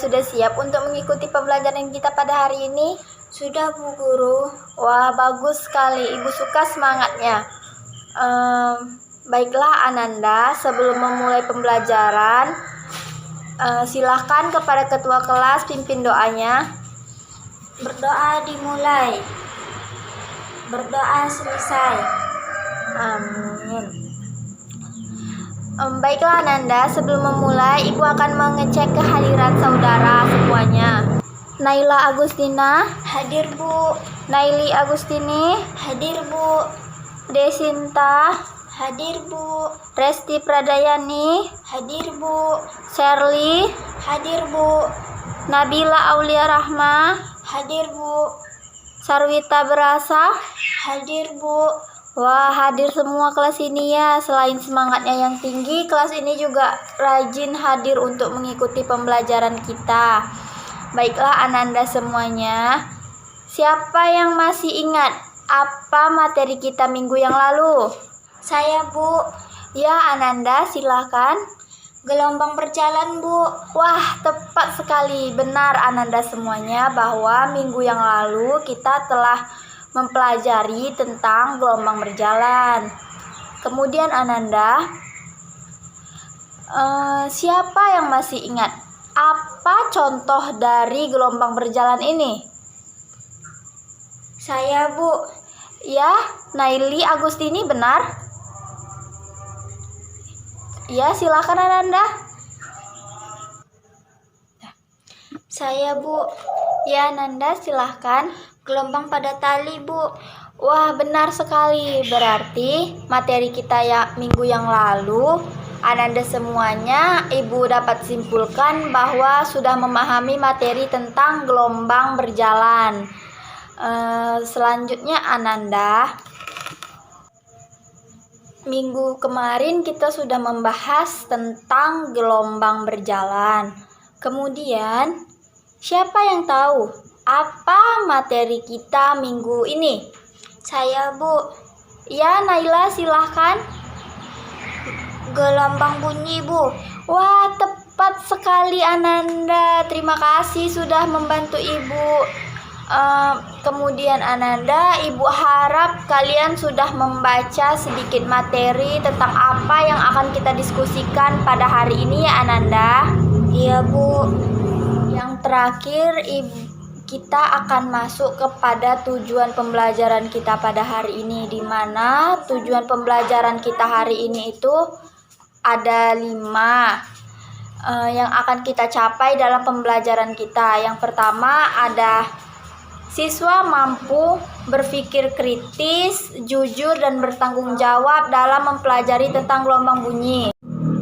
sudah siap untuk mengikuti pembelajaran kita pada hari ini? Sudah, Bu Guru. Wah, bagus sekali. Ibu suka semangatnya. Baiklah Ananda, sebelum memulai pembelajaran, silahkan kepada ketua kelas pimpin doanya. Berdoa dimulai. Berdoa selesai. Amin. Baiklah Ananda, sebelum memulai, Ibu akan mengecek kehadiran saudara semuanya. Naila Agustina, Hadir, Bu. Naili Agustini, Hadir, Bu. Desinta, Hadir, Bu. Resti Pradayani, Hadir, Bu. Shirley, Hadir, Bu. Nabila Aulia Rahma, Hadir, Bu. Sarwita Berasa. Hadir, Bu. Wah, hadir semua kelas ini ya. Selain semangatnya yang tinggi, kelas ini juga rajin hadir untuk mengikuti pembelajaran kita. Baiklah Ananda semuanya, siapa yang masih ingat apa materi kita minggu yang lalu? Saya, Bu. Ya Ananda, silakan. Gelombang berjalan, Bu. Wah, tepat sekali. Benar Ananda semuanya bahwa minggu yang lalu kita telah mempelajari tentang gelombang berjalan. Kemudian Ananda, siapa yang masih ingat apa contoh dari gelombang berjalan ini? Saya, Bu. Ya, Naili Agustini benar? Ya, silakan Ananda. Saya, Bu. Ya, Nanda silahkan. Gelombang pada tali, Bu. Wah, benar sekali. Berarti materi kita ya minggu yang lalu, Ananda semuanya, Ibu dapat simpulkan bahwa sudah memahami materi tentang gelombang berjalan. Selanjutnya Ananda, minggu kemarin kita sudah membahas tentang gelombang berjalan. Kemudian, siapa yang tahu apa materi kita minggu ini? Saya, Bu. Ya, Naila silahkan. Gelombang bunyi, Bu. Wah, tepat sekali Ananda. Terima kasih sudah membantu Ibu. Kemudian Ananda, Ibu harap kalian sudah membaca sedikit materi tentang apa yang akan kita diskusikan pada hari ini ya Ananda. Iya, Bu. Yang terakhir, kita akan masuk kepada tujuan pembelajaran kita pada hari ini, di mana tujuan pembelajaran kita hari ini itu ada 5 yang akan kita capai dalam pembelajaran kita. Yang pertama ada siswa mampu berpikir kritis, jujur, dan bertanggung jawab dalam mempelajari tentang gelombang bunyi.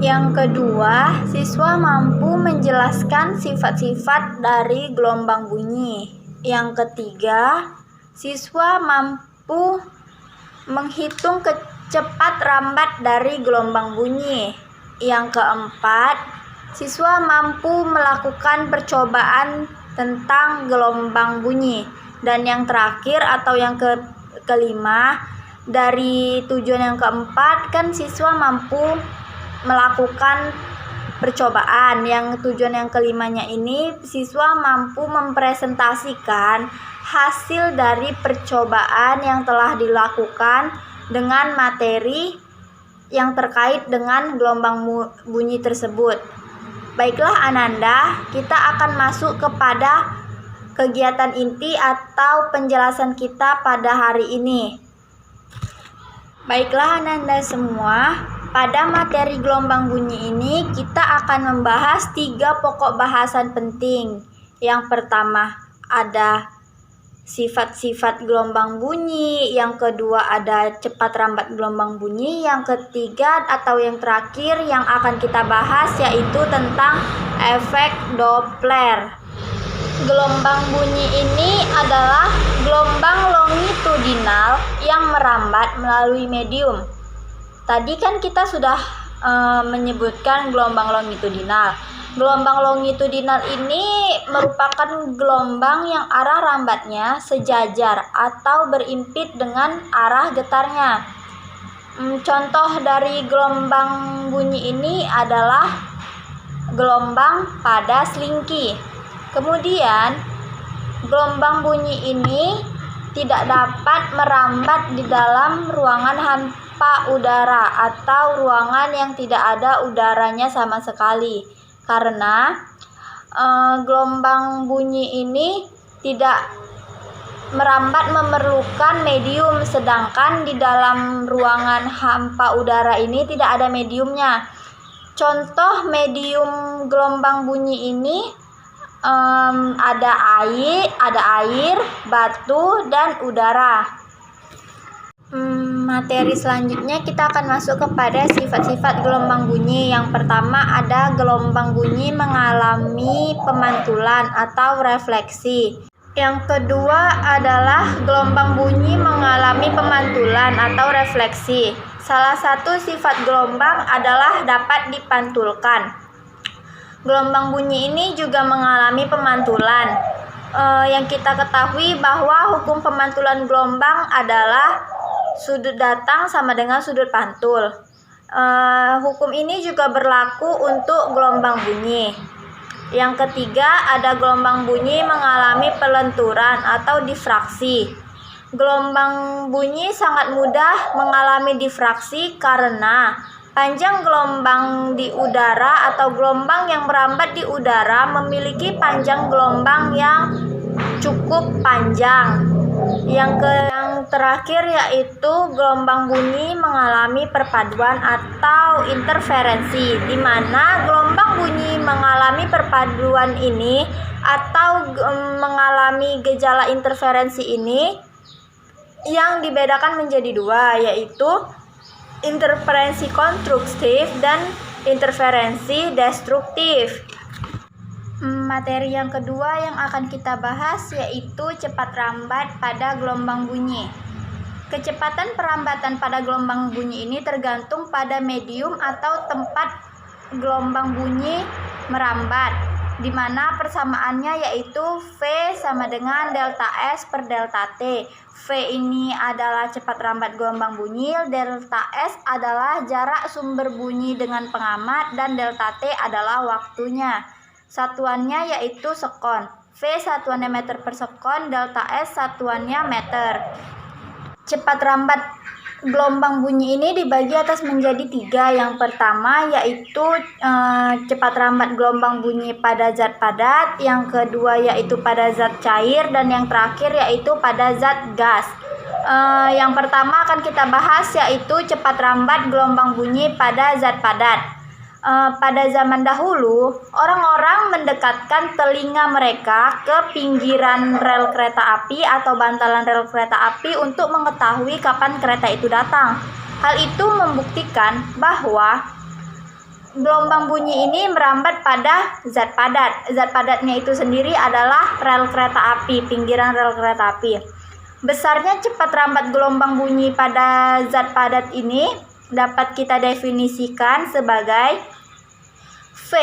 Yang kedua, siswa mampu menjelaskan sifat-sifat dari gelombang bunyi. Yang ketiga, siswa mampu menghitung cepat rambat dari gelombang bunyi. Yang keempat, siswa mampu melakukan percobaan tentang gelombang bunyi. Dan yang terakhir atau yang kelima, dari tujuan yang keempat kan siswa mampu melakukan percobaan. Yang tujuan yang kelimanya ini, siswa mampu mempresentasikan hasil dari percobaan yang telah dilakukan dengan materi yang terkait dengan gelombang bunyi tersebut. Baiklah Ananda, kita akan masuk kepada kegiatan inti atau penjelasan kita pada hari ini. Baiklah Ananda semua, pada materi gelombang bunyi ini kita akan membahas 3 pokok bahasan penting. Yang pertama ada sifat-sifat gelombang bunyi, yang kedua ada cepat rambat gelombang bunyi, yang ketiga atau yang terakhir yang akan kita bahas yaitu tentang efek Doppler. Gelombang bunyi ini adalah gelombang longitudinal yang merambat melalui medium. Tadi kan kita sudah menyebutkan gelombang longitudinal. Gelombang longitudinal ini merupakan gelombang yang arah rambatnya sejajar atau berimpit dengan arah getarnya. Contoh dari gelombang bunyi ini adalah gelombang pada selingki. Kemudian, gelombang bunyi ini tidak dapat merambat di dalam ruangan hampa udara atau ruangan yang tidak ada udaranya sama sekali, karena gelombang bunyi ini tidak merambat memerlukan medium, sedangkan di dalam ruangan hampa udara ini tidak ada mediumnya. Contoh medium gelombang bunyi ini ada air, batu, dan udara. Materi selanjutnya kita akan masuk kepada sifat-sifat gelombang bunyi. Yang pertama ada gelombang bunyi mengalami pemantulan atau refleksi. Yang kedua adalah gelombang bunyi mengalami pemantulan atau refleksi. Salah satu sifat gelombang adalah dapat dipantulkan. Gelombang bunyi ini juga mengalami pemantulan. Yang kita ketahui bahwa hukum pemantulan gelombang adalah sudut datang sama dengan sudut pantul. Hukum ini juga berlaku untuk gelombang bunyi. Yang ketiga ada gelombang bunyi mengalami pelenturan atau difraksi. Gelombang bunyi sangat mudah mengalami difraksi karena panjang gelombang di udara atau gelombang yang merambat di udara memiliki panjang gelombang yang cukup panjang. Yang terakhir yaitu gelombang bunyi mengalami perpaduan atau interferensi, di mana gelombang bunyi mengalami perpaduan ini atau mengalami gejala interferensi ini yang dibedakan menjadi dua, yaitu interferensi konstruktif dan interferensi destruktif. Materi yang kedua yang akan kita bahas yaitu cepat rambat pada gelombang bunyi. Kecepatan perambatan pada gelombang bunyi ini tergantung pada medium atau tempat gelombang bunyi merambat, di mana persamaannya yaitu V sama dengan delta S per delta T. V ini adalah cepat rambat gelombang bunyi, delta S adalah jarak sumber bunyi dengan pengamat, dan delta T adalah waktunya. Satuannya yaitu sekon. V satuannya meter per sekon, delta S satuannya meter. Cepat rambat gelombang bunyi ini dibagi atas menjadi tiga. Yang pertama yaitu cepat rambat gelombang bunyi pada zat padat, yang kedua yaitu pada zat cair, dan yang terakhir yaitu pada zat gas. Yang pertama akan kita bahas yaitu cepat rambat gelombang bunyi pada zat padat. Pada zaman dahulu, orang-orang mendekatkan telinga mereka ke pinggiran rel kereta api atau bantalan rel kereta api untuk mengetahui kapan kereta itu datang. Hal itu membuktikan bahwa gelombang bunyi ini merambat pada zat padat. Zat padatnya itu sendiri adalah rel kereta api, pinggiran rel kereta api. Besarnya cepat rambat gelombang bunyi pada zat padat ini dapat kita definisikan sebagai V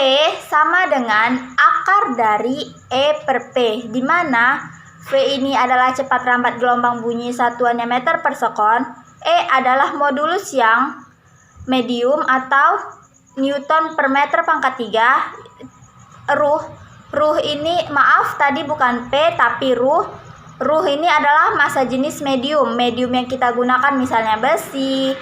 sama dengan akar dari E per P, di mana V ini adalah cepat rambat gelombang bunyi satuannya meter per sekon, E adalah modulus yang medium atau Newton per meter pangkat 3, ruh ini, maaf tadi bukan P tapi ruh ini adalah massa jenis medium yang kita gunakan misalnya besi,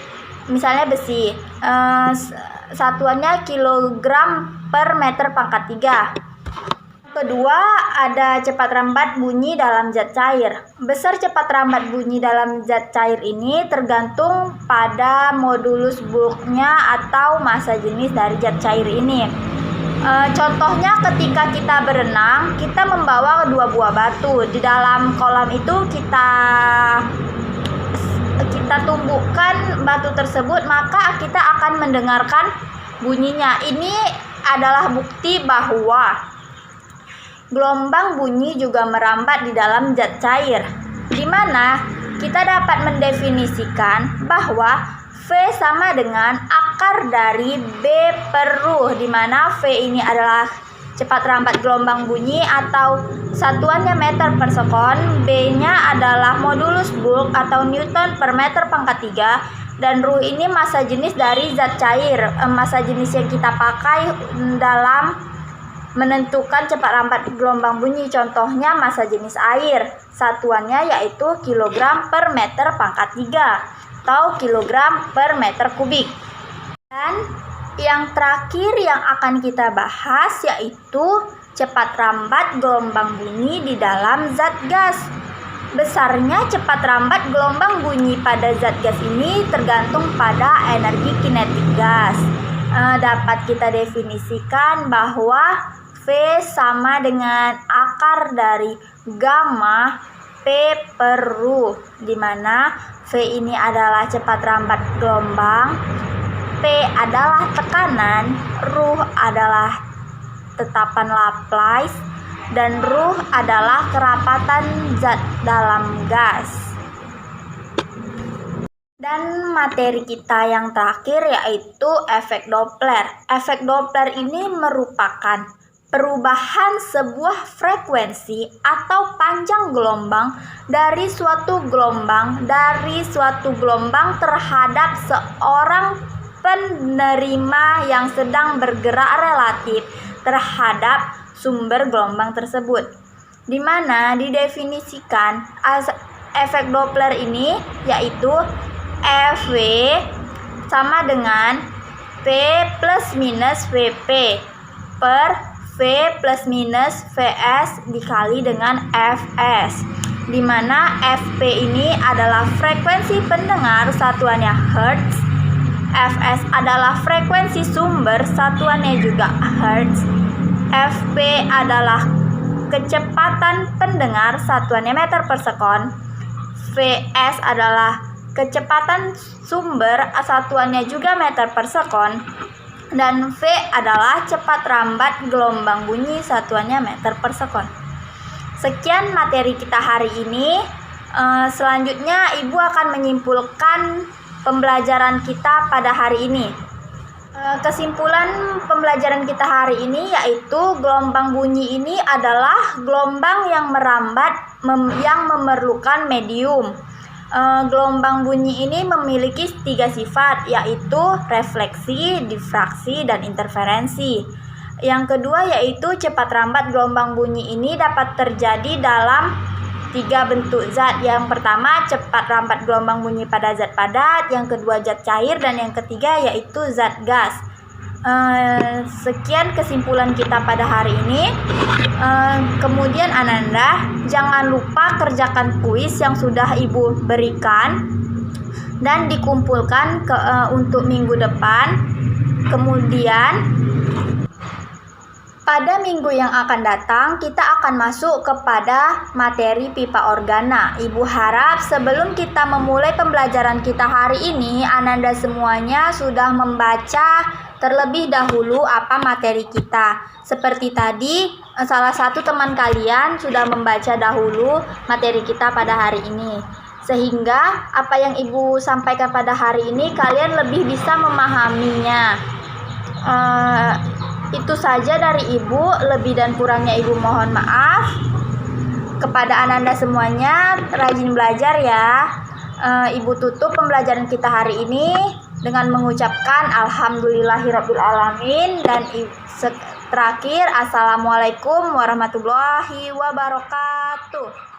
satuannya kilogram per meter pangkat 3. Kedua, ada cepat rambat bunyi dalam zat cair. Besar cepat rambat bunyi dalam zat cair ini tergantung pada modulus bulknya atau massa jenis dari zat cair ini. Contohnya ketika kita berenang, kita membawa 2 buah batu. Di dalam kolam itu kita tumbuhkan batu tersebut, maka kita akan mendengarkan bunyinya. Ini adalah bukti bahwa gelombang bunyi juga merambat di dalam zat cair, di mana kita dapat mendefinisikan bahwa V sama dengan akar dari B per ruh, di mana V ini adalah cepat rambat gelombang bunyi atau satuannya meter per sekon, B-nya adalah modulus bulk atau Newton per meter pangkat 3, Dan ruh ini massa jenis dari zat cair. Massa jenis yang kita pakai dalam menentukan cepat lambat gelombang bunyi. Contohnya massa jenis air. Satuannya yaitu kilogram per meter pangkat 3 atau kilogram per meter kubik. Dan yang terakhir yang akan kita bahas yaitu cepat lambat gelombang bunyi di dalam zat gas. Besarnya cepat lambat gelombang bunyi pada zat gas ini tergantung pada energi kinetik gas. Dapat kita definisikan bahwa V sama dengan akar dari gamma P per ruh, di mana V ini adalah cepat lambat gelombang, P adalah tekanan, ruh adalah tetapan Laplace, dan ruh adalah kerapatan zat dalam gas. Dan materi kita yang terakhir yaitu efek Doppler. Efek Doppler ini merupakan perubahan sebuah frekuensi atau panjang gelombang dari suatu gelombang terhadap seorang penerima yang sedang bergerak relatif terhadap sumber gelombang tersebut, di mana didefinisikan efek Doppler ini yaitu Fv sama dengan P plus minus Vp per V plus minus Vs dikali dengan Fs, di mana Fp ini adalah frekuensi pendengar satuannya Hertz, Fs adalah frekuensi sumber satuannya juga Hertz, Fp adalah kecepatan pendengar satuannya meter per sekon, Vs adalah kecepatan sumber satuannya juga meter per sekon, dan V adalah cepat lambat gelombang bunyi satuannya meter per sekon. Sekian materi kita hari ini. Selanjutnya Ibu akan menyimpulkan pembelajaran kita pada hari ini. Kesimpulan pembelajaran kita hari ini yaitu gelombang bunyi ini adalah gelombang yang merambat yang memerlukan medium. Gelombang bunyi ini memiliki 3 sifat yaitu refleksi, difraksi, dan interferensi. Yang kedua yaitu cepat lambat gelombang bunyi ini dapat terjadi dalam 3 bentuk zat. Yang pertama cepat lambat gelombang bunyi pada zat padat, yang kedua zat cair, dan yang ketiga yaitu zat gas. Sekian kesimpulan kita pada hari ini. Kemudian Ananda, jangan lupa kerjakan kuis yang sudah Ibu berikan dan dikumpulkan untuk minggu depan. Kemudian pada minggu yang akan datang kita akan masuk kepada materi pipa organa. Ibu harap sebelum kita memulai pembelajaran kita hari ini, Ananda semuanya sudah membaca terlebih dahulu apa materi kita. Seperti tadi, salah satu teman kalian sudah membaca dahulu materi kita pada hari ini. Sehingga apa yang Ibu sampaikan pada hari ini kalian lebih bisa memahaminya. Itu saja dari Ibu, lebih dan kurangnya Ibu mohon maaf. Kepada Ananda semuanya, rajin belajar ya. Ibu tutup pembelajaran kita hari ini dengan mengucapkan alhamdulillahirabbil alamin, dan terakhir assalamualaikum warahmatullahi wabarakatuh.